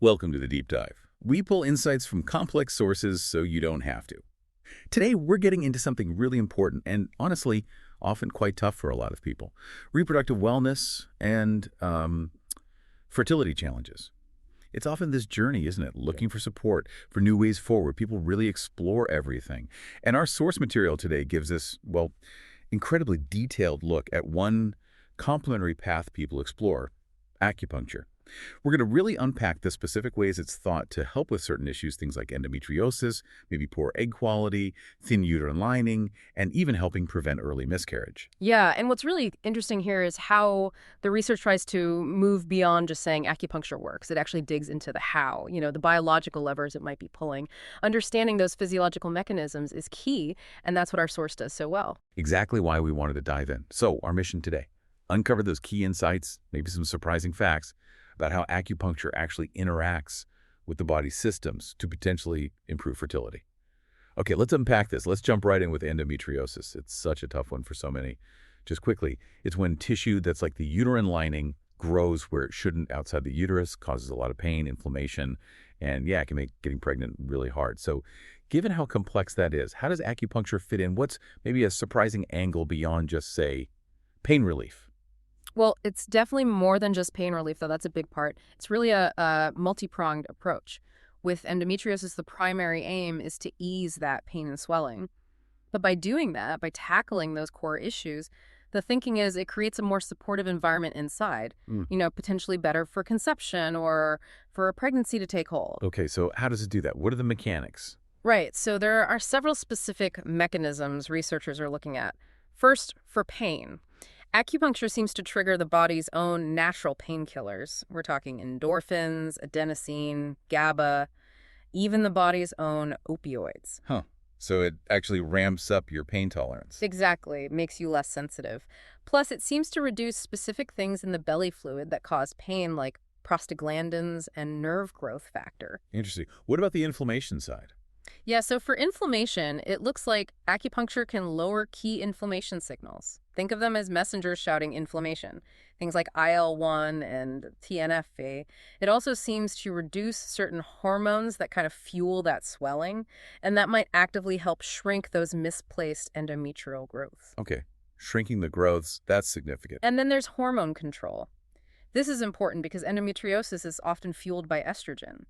Welcome to the Deep Dive. We pull insights from complex sources so you don't have to. Today, we're getting into something really important and, honestly, often quite tough for a lot of people. Reproductive wellness and fertility challenges. It's often this journey, isn't it? Looking for support, for new ways forward. People really explore everything. And our source material today gives us, well, incredibly detailed look at one complementary path people explore, acupuncture. We're going to really unpack the specific ways it's thought to help with certain issues, things like endometriosis, maybe poor egg quality, thin uterine lining, and even helping prevent early miscarriage. Yeah, and what's really interesting here is how the research tries to move beyond just saying acupuncture works. It actually digs into the how, the biological levers it might be pulling. Understanding those physiological mechanisms is key, and that's what our source does so well. Exactly why we wanted to dive in. So, our mission today, uncover those key insights, maybe some surprising facts about how acupuncture actually interacts with the body's systems to potentially improve fertility. Okay, let's unpack this. Let's jump right in with endometriosis. It's such a tough one for so many. Just quickly, it's when tissue that's like the uterine lining grows where it shouldn't outside the uterus, causes a lot of pain, inflammation, and yeah, it can make getting pregnant really hard. So given how complex that is, how does acupuncture fit in? What's maybe a surprising angle beyond just, say, pain relief? Well, it's definitely more than just pain relief, though. That's a big part. It's really a multi-pronged approach. With endometriosis, the primary aim is to ease that pain and swelling. But by doing that, by tackling those core issues, the thinking is it creates a more supportive environment inside, potentially better for conception or for a pregnancy to take hold. Okay, so how does it do that? What are the mechanics? Right, so there are several specific mechanisms researchers are looking at. First, for pain. Acupuncture seems to trigger the body's own natural painkillers. We're talking endorphins, adenosine, GABA, even the body's own opioids. Huh. So it actually ramps up your pain tolerance. Exactly. It makes you less sensitive. Plus, it seems to reduce specific things in the belly fluid that cause pain, like prostaglandins and nerve growth factor. Interesting. What about the inflammation side? Yeah, so for inflammation, it looks like acupuncture can lower key inflammation signals. Think of them as messengers shouting inflammation, things like IL-1 and TNF-A. It also seems to reduce certain hormones that kind of fuel that swelling, and that might actively help shrink those misplaced endometrial growths. Okay. Shrinking the growths, that's significant. And then there's hormone control. This is important because endometriosis is often fueled by estrogen.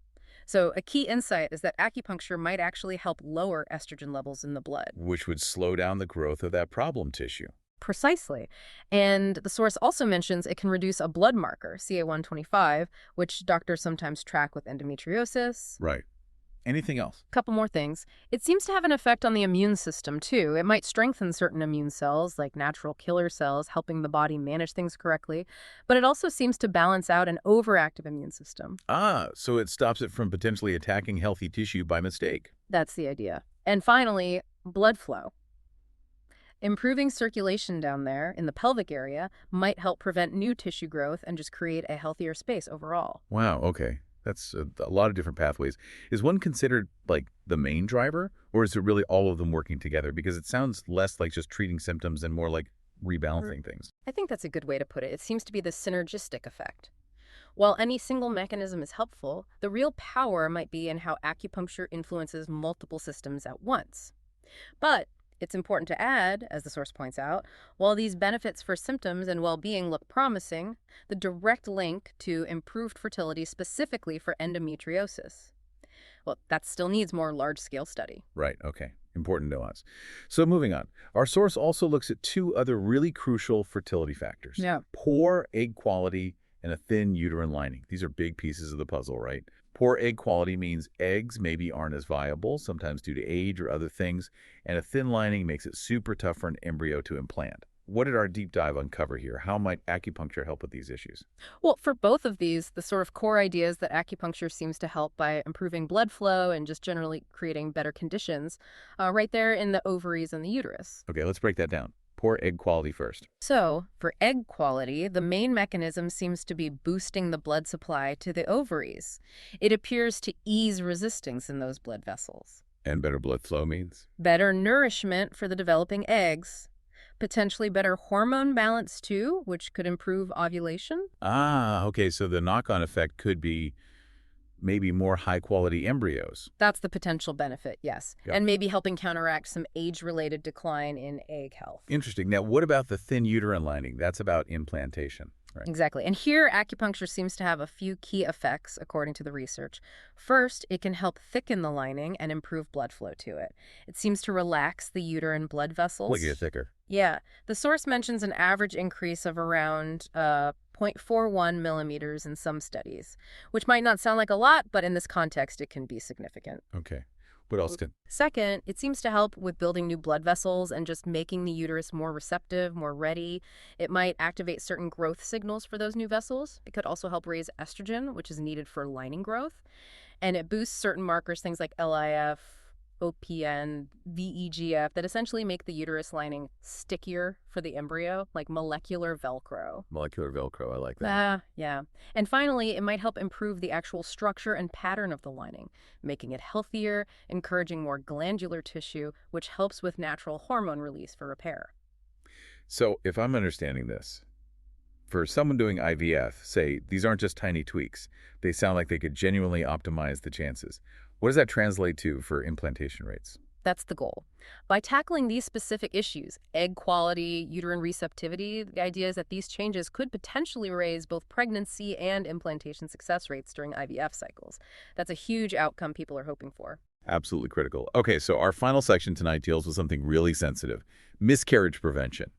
So a key insight is that acupuncture might actually help lower estrogen levels in the blood. Which would slow down the growth of that problem tissue. Precisely. And the source also mentions it can reduce a blood marker, CA-125, which doctors sometimes track with endometriosis. Right. Anything else? Couple more things. It seems to have an effect on the immune system, too. It might strengthen certain immune cells, like natural killer cells, helping the body manage things correctly. But it also seems to balance out an overactive immune system. Ah, so it stops it from potentially attacking healthy tissue by mistake. That's the idea. And finally, blood flow. Improving circulation down there in the pelvic area might help prevent new tissue growth and just create a healthier space overall. Wow, okay. That's a lot of different pathways. Is one considered, like, the main driver, or is it really all of them working together? Because it sounds less like just treating symptoms and more like rebalancing things. I think that's a good way to put it. It seems to be the synergistic effect. While any single mechanism is helpful, the real power might be in how acupuncture influences multiple systems at once. But it's important to add, as the source points out, while these benefits for symptoms and well-being look promising, the direct link to improved fertility specifically for endometriosis, well, that still needs more large-scale study. Right, okay. Important nuance. So moving on. Our source also looks at two other really crucial fertility factors. Yeah. Poor egg quality and a thin uterine lining. These are big pieces of the puzzle, right? Poor egg quality means eggs maybe aren't as viable, sometimes due to age or other things, and a thin lining makes it super tough for an embryo to implant. What did our deep dive uncover here? How might acupuncture help with these issues? Well, for both of these, the sort of core idea is that acupuncture seems to help by improving blood flow and just generally creating better conditions right there in the ovaries and the uterus. Okay, let's break that down. Poor egg quality first. So, for egg quality, the main mechanism seems to be boosting the blood supply to the ovaries. It appears to ease resistance in those blood vessels. And better blood flow means? Better nourishment for the developing eggs. Potentially better hormone balance, too, which could improve ovulation. Ah, okay, so the knock-on effect could be maybe more high-quality embryos. That's the potential benefit, yes. Yep. And maybe helping counteract some age-related decline in egg health. Interesting. Now, what about the thin uterine lining? That's about implantation, right? Exactly. And here, acupuncture seems to have a few key effects, according to the research. First, it can help thicken the lining and improve blood flow to it. It seems to relax the uterine blood vessels. Make it thicker. Yeah. The source mentions an average increase of around 0.41 millimeters in some studies, which might not sound like a lot, but in this context, it can be significant. Okay. What else can... Second, it seems to help with building new blood vessels and just making the uterus more receptive, more ready. It might activate certain growth signals for those new vessels. It could also help raise estrogen, which is needed for lining growth. And it boosts certain markers, things like LIF, OPN, VEGF, that essentially make the uterus lining stickier for the embryo, like molecular Velcro. Molecular Velcro, I like that. Yeah. And finally, it might help improve the actual structure and pattern of the lining, making it healthier, encouraging more glandular tissue, which helps with natural hormone release for repair. So, if I'm understanding this, for someone doing IVF, say, these aren't just tiny tweaks. They sound like they could genuinely optimize the chances. What does that translate to for implantation rates? That's the goal. By tackling these specific issues, egg quality, uterine receptivity, the idea is that these changes could potentially raise both pregnancy and implantation success rates during IVF cycles. That's a huge outcome people are hoping for. Absolutely critical. Okay, so our final section tonight deals with something really sensitive, miscarriage prevention.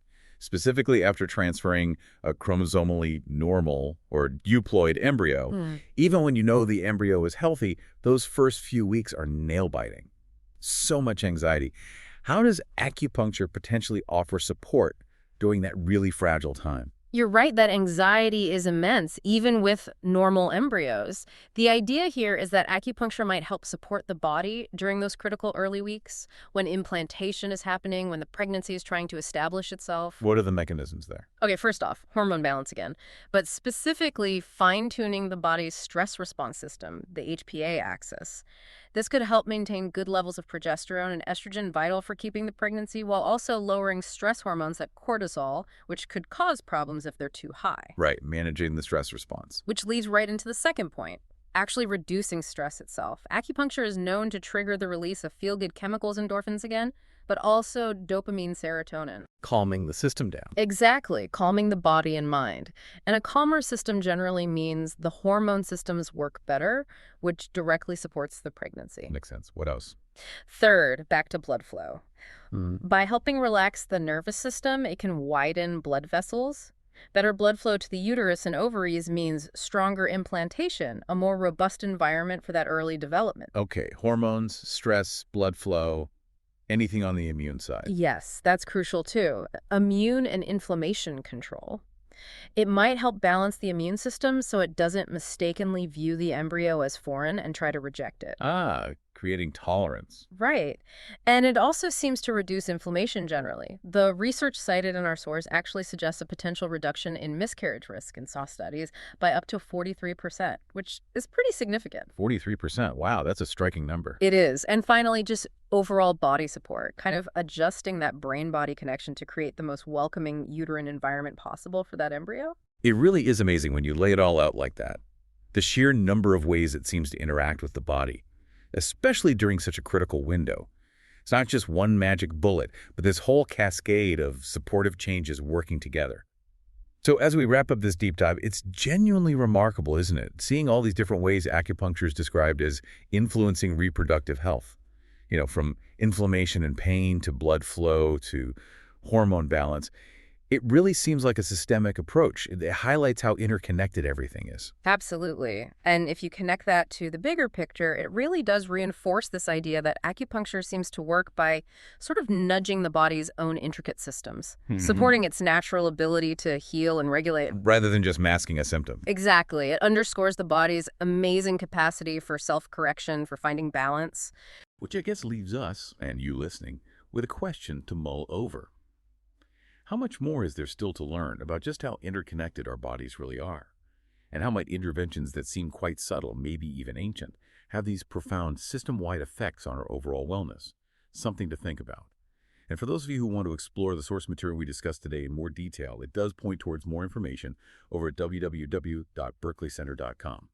Specifically after transferring a chromosomally normal or euploid embryo, even when you know the embryo is healthy, those first few weeks are nail-biting. So much anxiety. How does acupuncture potentially offer support during that really fragile time? You're right that anxiety is immense, even with normal embryos. The idea here is that acupuncture might help support the body during those critical early weeks, when implantation is happening, when the pregnancy is trying to establish itself. What are the mechanisms there? Okay, first off, hormone balance again, but specifically fine-tuning the body's stress response system, the HPA axis. This could help maintain good levels of progesterone and estrogen, vital for keeping the pregnancy, while also lowering stress hormones like cortisol, which could cause problems if they're too high. Right, managing the stress response. Which leads right into the second point, actually reducing stress itself. Acupuncture is known to trigger the release of feel-good chemicals, endorphins again, but also dopamine, serotonin. Calming the system down. Exactly, calming the body and mind. And a calmer system generally means the hormone systems work better, which directly supports the pregnancy. Makes sense. What else? Third, back to blood flow. By helping relax the nervous system, it can widen blood vessels. Better blood flow to the uterus and ovaries means stronger implantation, a more robust environment for that early development. Okay, hormones, stress, blood flow, anything on the immune side. Yes, that's crucial too. Immune and inflammation control. It might help balance the immune system so it doesn't mistakenly view the embryo as foreign and try to reject it. Creating tolerance. Right. And it also seems to reduce inflammation generally. The research cited in our source actually suggests a potential reduction in miscarriage risk in SAW studies by up to 43%, which is pretty significant. 43%. Wow, that's a striking number. It is. And finally, just overall body support, kind of adjusting that brain-body connection to create the most welcoming uterine environment possible for that embryo. It really is amazing when you lay it all out like that. The sheer number of ways it seems to interact with the body, especially during such a critical window. It's not just one magic bullet, but this whole cascade of supportive changes working together. So as we wrap up this deep dive, it's genuinely remarkable, isn't it? Seeing all these different ways acupuncture is described as influencing reproductive health. You know, from inflammation and pain to blood flow to hormone balance. It really seems like a systemic approach. It highlights how interconnected everything is. Absolutely. And if you connect that to the bigger picture, it really does reinforce this idea that acupuncture seems to work by sort of nudging the body's own intricate systems, supporting its natural ability to heal and regulate. Rather than just masking a symptom. Exactly. It underscores the body's amazing capacity for self-correction, for finding balance. Which I guess leaves us, and you listening, with a question to mull over. How much more is there still to learn about just how interconnected our bodies really are? And how might interventions that seem quite subtle, maybe even ancient, have these profound system-wide effects on our overall wellness? Something to think about. And for those of you who want to explore the source material we discussed today in more detail, it does point towards more information over at www.berkeleycenter.com.